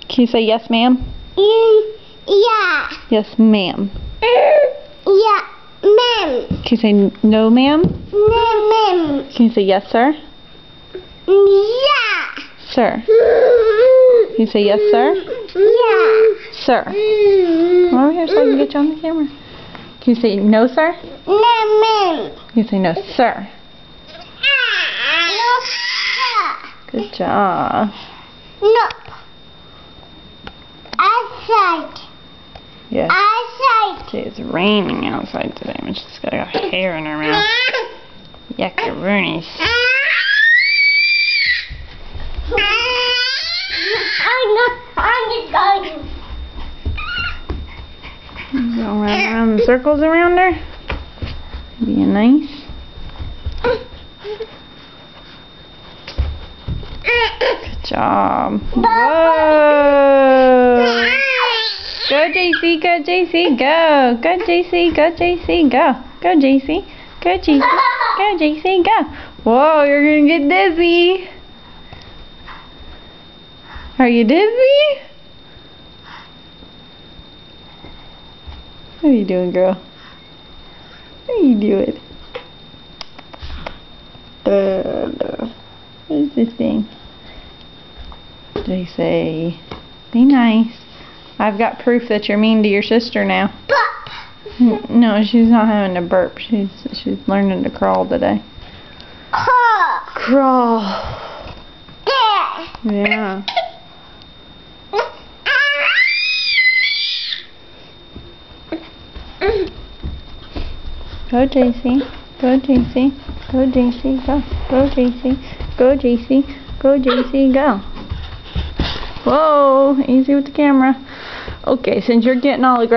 Can you say yes, ma'am? Yeah. Yes, ma'am. Yeah, ma'am. Can you say no, ma'am? No, ma'am. Can you say yes, sir? Yeah. Sir. Can you say yes, sir? Yeah. Sir. Come over here so I can get you on the camera. Can you say no, sir? No, ma'am. Can you say no, sir? No, sir. Good job. No. Outside. Yes. Outside. Gee, it's raining outside today. She's got hair in her mouth. Yuckaroonies. I'm going. Go around in circles around her. Being nice. Good job. Whoa! Go JC, go JC, go! Go JC, go JC, go! Go JC, go JC, go JC, go! Whoa, you're gonna get dizzy! Are you dizzy? What are you doing, girl? What are you doing? What is this thing? They say, be nice. I've got proof that you're mean to your sister now. No, she's not having to burp. She's learning to crawl today. Crawl. Yeah. Go JC. Go JC. Go JC. Go. Go JC. Go JC. Go JC. Go. Whoa, easy with the camera. Okay, since you're getting all aggressive.